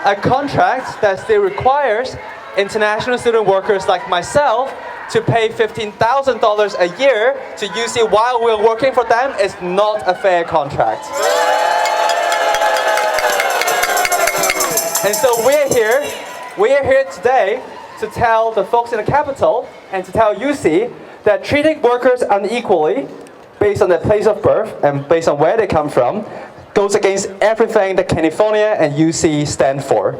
a contract that still requires international student workers like myself to pay $15,000 a year to UC while we're working for them is not a fair contract. And so we're here today to tell the folks in the Capitol and to tell UC that treating workers unequally based on their place of birth and based on where they come from goes against everything that California and UC stand for.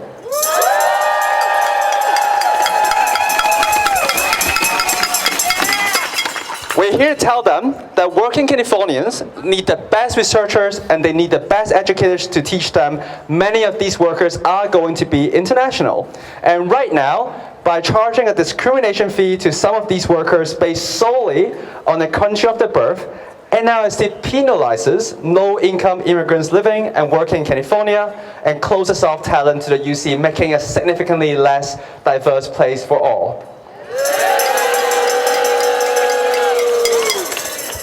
We're here to tell them that working Californians need the best researchers and they need the best educators to teach them. Many of these workers are going to be international. And right now, by charging a discrimination fee to some of these workers based solely on the country of their birth, NLST penalizes low-income immigrants living and working in California and closes off talent to the UC, making a significantly less diverse place for all.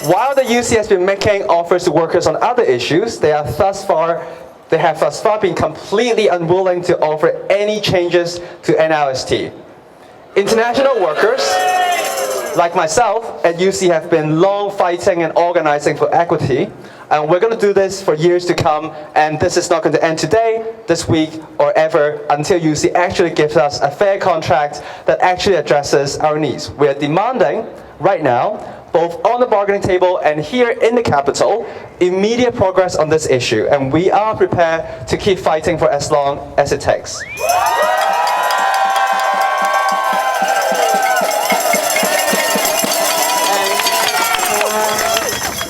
While the UC has been making offers to workers on other issues, they have thus far been completely unwilling to offer any changes to NLST. International workers, like myself at UC, have been long fighting and organizing for equity, and we're going to do this for years to come, and this is not going to end today, this week, or ever until UC actually gives us a fair contract that actually addresses our needs. We are demanding right now, both on the bargaining table and here in the Capitol, immediate progress on this issue, and we are prepared to keep fighting for as long as it takes.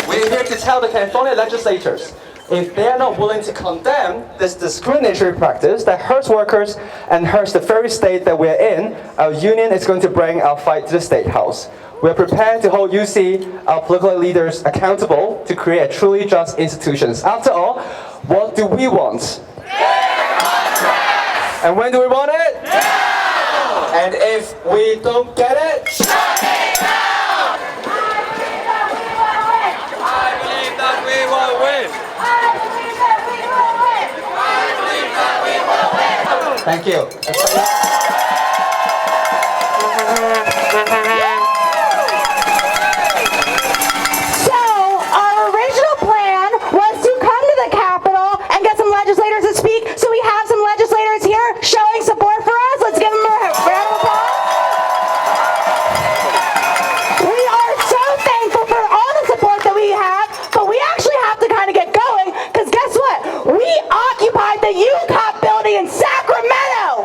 We're here to tell the California legislators, if they are not willing to condemn this discriminatory practice that hurts workers and hurts the very state that we're in, our union is going to bring our fight to the State House. We're prepared to hold UC, our political leaders, accountable to create a truly just institutions. After all, what do we want? And when do we want it? Now! And if we don't get it, shut it down! I believe that we will win! I believe that we will win! I believe that we will win! Thank you. Legislators to speak, so we have some legislators here showing support for us. Let's give them a round of applause. We are so thankful for all the support that we have, but we actually have to kind of get going, because guess what? We occupied the UCSF building in Sacramento.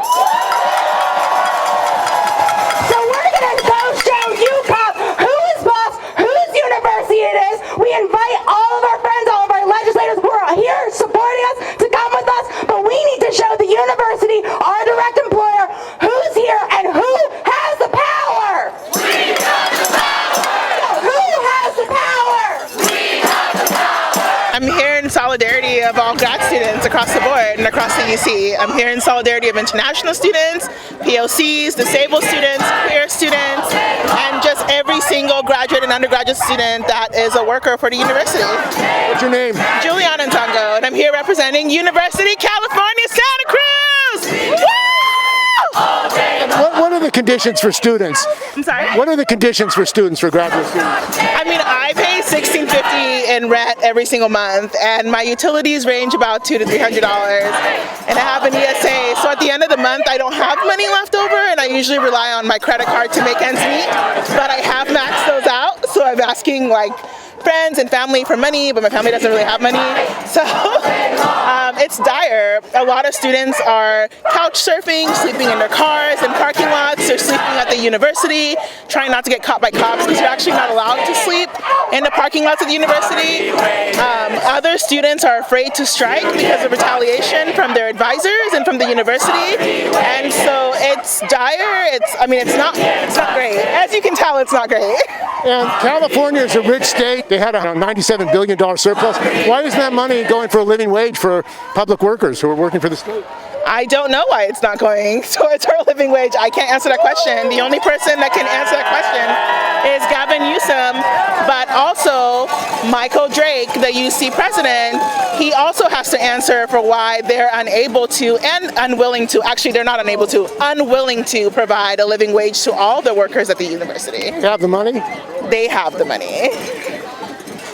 So we're going to go show UCSF who is boss, whose university it is. We invite all of our friends, all of our legislators who are here supporting us to come with us, but we need to show the university, our direct employer, who's here and who has the power. We have the power. Who has the power? We have the power. I'm here in solidarity of all grad students across the board and across the UC. I'm here in solidarity of international students, POCs, disabled students, queer students, and just every single graduate and undergraduate student that is a worker for the university. What's your name? Juliana Ntango, and I'm here representing University of California, Santa Cruz! Woo! What are the conditions for students? I'm sorry? What are the conditions for students, for graduate students? I mean, I pay $1,650 in rent every single month, and my utilities range about $200 to $300, and I have an ESA, so at the end of the month I don't have money left over, and I usually rely on my credit card to make ends meet, but I have maxed those out, so I'm asking like friends and family for money, but my family doesn't really have money, so it's dire. A lot of students are couch surfing, sleeping in their cars in parking lots, they're sleeping at the university, trying not to get caught by cops because you're actually not allowed to sleep in the parking lots of the university. Other students are afraid to strike because of retaliation from their advisors and from the university, and so it's dire. It's not great. As you can tell, it's not great. And California is a rich state. They had a $97 billion surplus. Why isn't that money going for a living wage for public workers who are working for the state? I don't know why it's not going towards our living wage. I can't answer that question. The only person that can answer that question is Gavin Newsom, but also Michael Drake, the UC president, he also has to answer for why they're unable to and unwilling to, actually they're not unable to, unwilling to provide a living wage to all the workers at the university. They have the money? They have the money.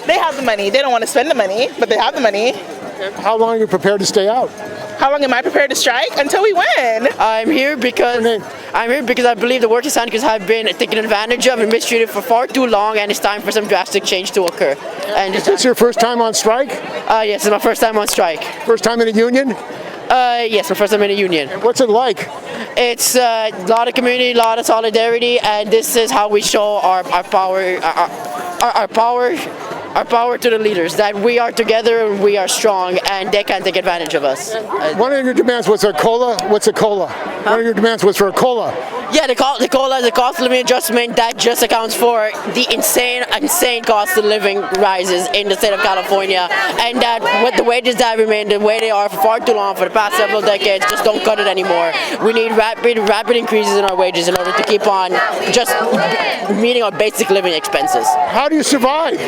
They have the money. They don't want to spend the money, but they have the money. And how long are you prepared to stay out? How long am I prepared to strike? Until we win. I'm here because I believe the working standards have been taken advantage of and mistreated for far too long, and it's time for some drastic change to occur. And Is this your first time on strike? yes, it's my first time on strike. First time in a union? Yes, my first time in a union. What's it like? It's a lot of community, a lot of solidarity, and this is how we show our power, our power to the leaders, that we are together and we are strong, and they can't take advantage of us. One of your demands was a COLA. What's a COLA? One of your demands was for a COLA. Yeah, the COLA is a cost of living adjustment that just accounts for the insane cost of living rises in the state of California, and that with the wages that remain the way they are for far too long, for the past several decades, just don't cut it anymore. We need rapid increases in our wages in order to keep on just meeting our basic living expenses. How do you survive?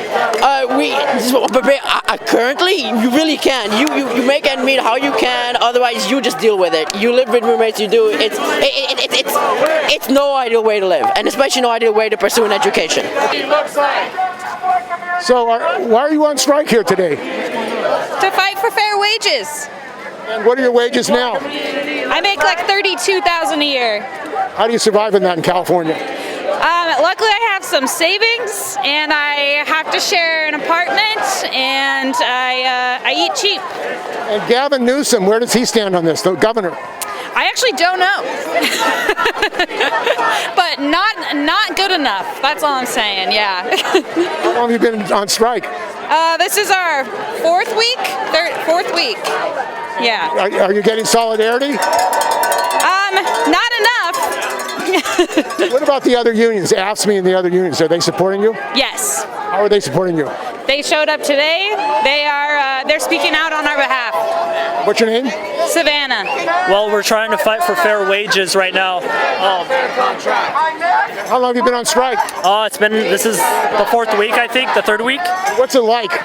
Currently, you really can. You make ends meet how you can. Otherwise, you just deal with it. You live with roommates. You do. It's no ideal way to live, and especially no ideal way to pursue an education. So, why are you on strike here today? To fight for fair wages. And what are your wages now? I make like $32,000 a year. How do you survive in that in California? Luckily, I have some savings, and I have to share an apartment, and I eat cheap. And Gavin Newsom, where does he stand on this, the governor? I actually don't know, but not good enough. That's all I'm saying. Yeah. How long have you been on strike? This is our fourth week. Yeah. Are you getting solidarity? Not enough. What about the other unions, AFSCME and the other unions? Are they supporting you? Yes. How are they supporting you? They showed up today. They're speaking out on our behalf. What's your name? Savannah. Well, we're trying to fight for fair wages right now. How long have you been on strike? This is the fourth week, I think, the third week. What's it like? It's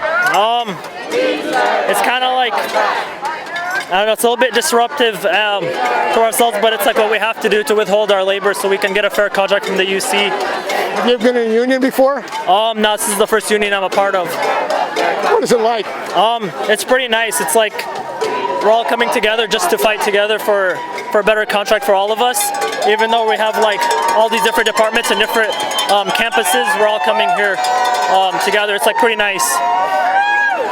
kind of like, I don't know, it's a little bit disruptive to ourselves, but it's like what we have to do to withhold our labor so we can get a fair contract from the UC. Have you ever been in a union before? No, this is the first union I'm a part of. What is it like? It's pretty nice. It's like we're all coming together just to fight together for a better contract for all of us. Even though we have like all these different departments and different campuses, we're all coming here together. It's like pretty nice.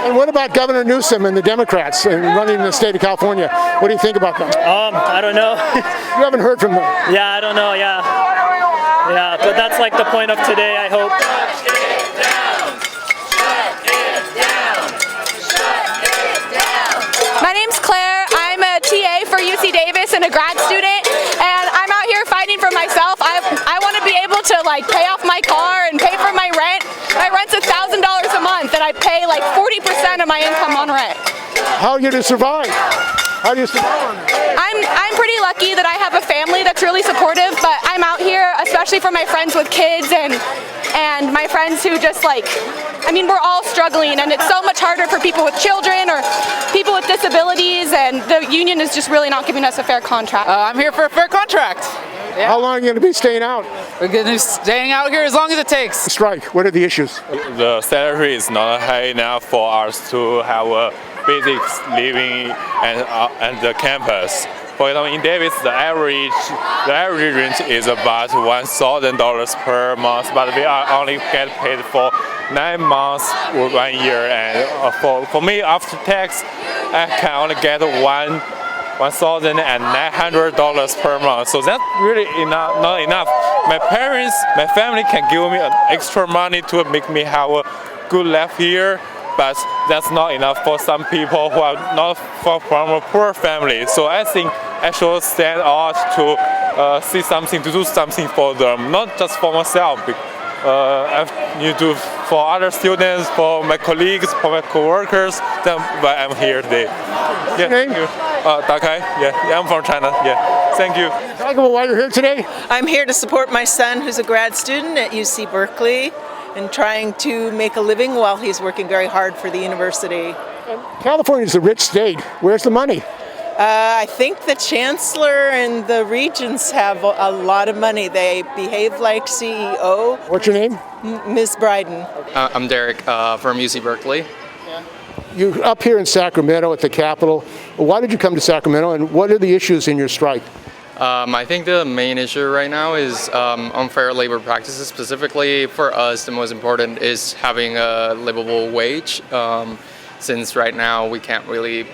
And what about Governor Newsom and the Democrats and running the state of California? What do you think about them? I don't know. You haven't heard from them? Yeah, I don't know, yeah, but that's like the point of today, I hope. My name's Claire. I'm a TA for UC Davis and a grad student, and I'm out here fighting for myself. I want to be able to like pay off my car and pay for my rent. My rent's $1,000 a month, and I pay like 40% of my income on rent. How are you to survive? How do you survive on that? I'm pretty lucky that I have a family that's really supportive, but I'm out here especially for my friends with kids and my friends who just like, I mean, we're all struggling, and it's so much harder for people with children or people with disabilities, and the union is just really not giving us a fair contract. I'm here for a fair contract. Yeah. How long are you going to be staying out? We're going to be staying out here as long as it takes. Strike. What are the issues? The salary is not high enough for us to have a basic living and the campus. For example, in Davis, the average rent is about $1,000 per month, but we are only get paid for 9 months or 1 year. And for me, after tax, I can only get $1,900 per month. So that's really not enough. My parents, my family can give me extra money to make me have a good life here, but that's not enough for some people who are not from a poor family. So I think I should stand out to see something, to do something for them, not just for myself. I need to for other students, for my colleagues, for my co-workers. That's why I'm here today. Yeah, thank you. Dakai. Yeah, I'm from China. Yeah, thank you. Talk about why you're here today. I'm here to support my son, who's a grad student at UC Berkeley, and trying to make a living while he's working very hard for the university. California's a rich state. Where's the money? I think the chancellor and the regents have a lot of money. They behave like CEO. What's your name? Ms. Bryden. I'm Derek from UC Berkeley. You're up here in Sacramento at the Capitol. Why did you come to Sacramento, and what are the issues in your strike? I think the main issue right now is unfair labor practices. Specifically for us, the most important is having a livable wage. Since right now we can't really,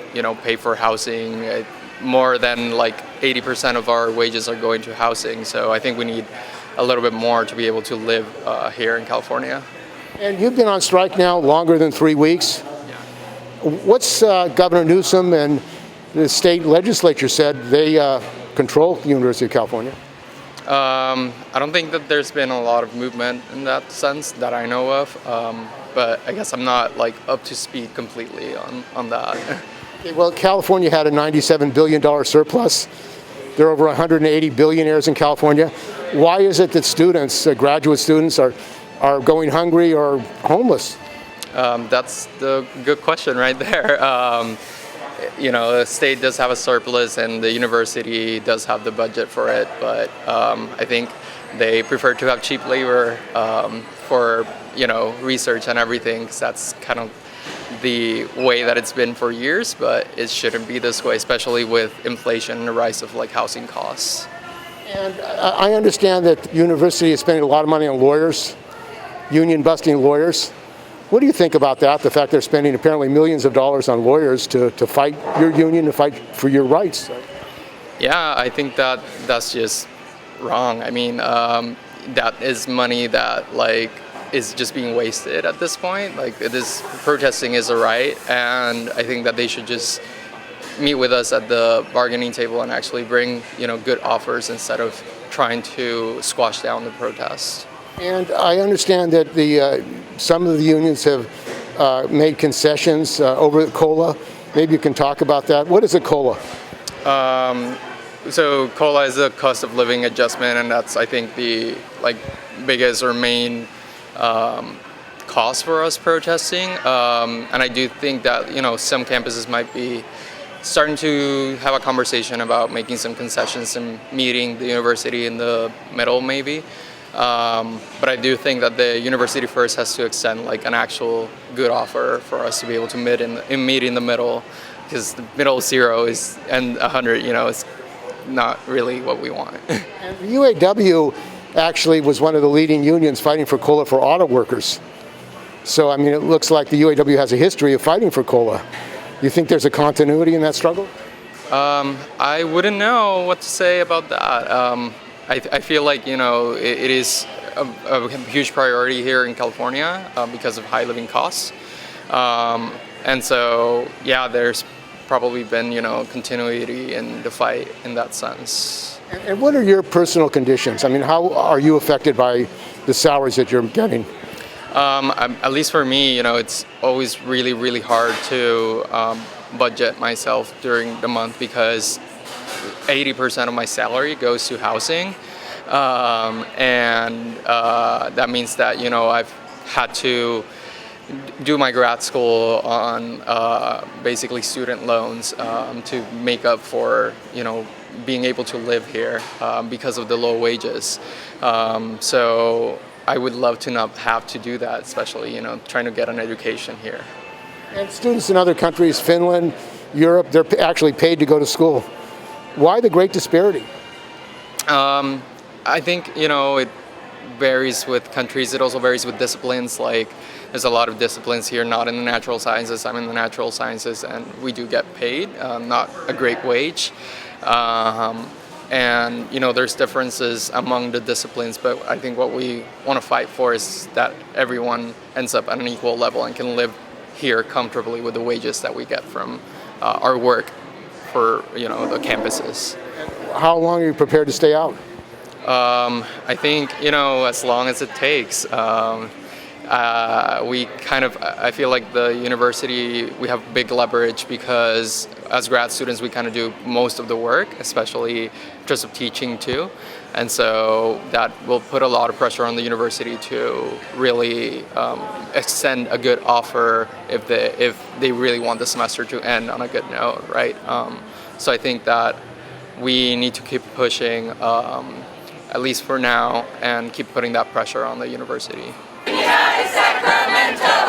pay for housing. More than like 80% of our wages are going to housing. So I think we need a little bit more to be able to live here in California. And you've been on strike now longer than 3 weeks. What's Governor Newsom and the state legislature said? They control the University of California. I don't think that there's been a lot of movement in that sense that I know of, but I guess I'm not up to speed completely on that. Okay, well, California had a $97 billion surplus. There are over 180 billionaires in California. Why is it that students, graduate students, are going hungry or homeless? That's the good question right there. The state does have a surplus and the university does have the budget for it, but I think they prefer to have cheap labor for research and everything, because that's kind of the way that it's been for years, but it shouldn't be this way, especially with inflation and the rise of housing costs. And I understand that the university is spending a lot of money on lawyers, union busting lawyers. What do you think about that, the fact they're spending apparently millions of dollars on lawyers to fight your union, to fight for your rights? Yeah, I think that's just wrong. I mean, that is money that is just being wasted at this point. Protesting is a right, and I think that they should just meet with us at the bargaining table and actually bring good offers instead of trying to squash down the protest. And I understand that some of the unions have made concessions over COLA. Maybe you can talk about that. What is a COLA? So COLA is a cost of living adjustment, and that's, I think, the biggest or main cause for us protesting. And I do think that some campuses might be starting to have a conversation about making some concessions and meeting the university in the middle, maybe. But I do think that the university first has to extend an actual good offer for us to be able to meet in the middle, because the middle 0 and 100, is not really what we want. And the UAW actually was one of the leading unions fighting for COLA for auto workers. So, I mean, it looks like the UAW has a history of fighting for COLA. You think there's a continuity in that struggle? I wouldn't know what to say about that. I feel like, it is a huge priority here in California because of high living costs. And so, yeah, there's probably been, continuity in the fight in that sense. And what are your personal conditions? I mean, how are you affected by the salaries that you're getting? At least for me, it's always really, really hard to budget myself during the month, because 80% of my salary goes to housing, and that means that I've had to do my grad school on basically student loans to make up for being able to live here because of the low wages. So I would love to not have to do that, especially trying to get an education here. And students in other countries, Finland, Europe, they're actually paid to go to school. Why the great disparity? I think, it varies with countries. It also varies with disciplines. There's a lot of disciplines here not in the natural sciences. I'm in the natural sciences, and we do get paid, not a great wage. And, there's differences among the disciplines, but I think what we want to fight for is that everyone ends up at an equal level and can live here comfortably with the wages that we get from our work for, the campuses. How long are you prepared to stay out? I think, as long as it takes. I feel like the university, we have big leverage because as grad students, we kind of do most of the work, especially in terms of teaching too. And so that will put a lot of pressure on the university to really extend a good offer if they really want the semester to end on a good note, right? So I think that we need to keep pushing, at least for now, and keep putting that pressure on the university. United Sacramento!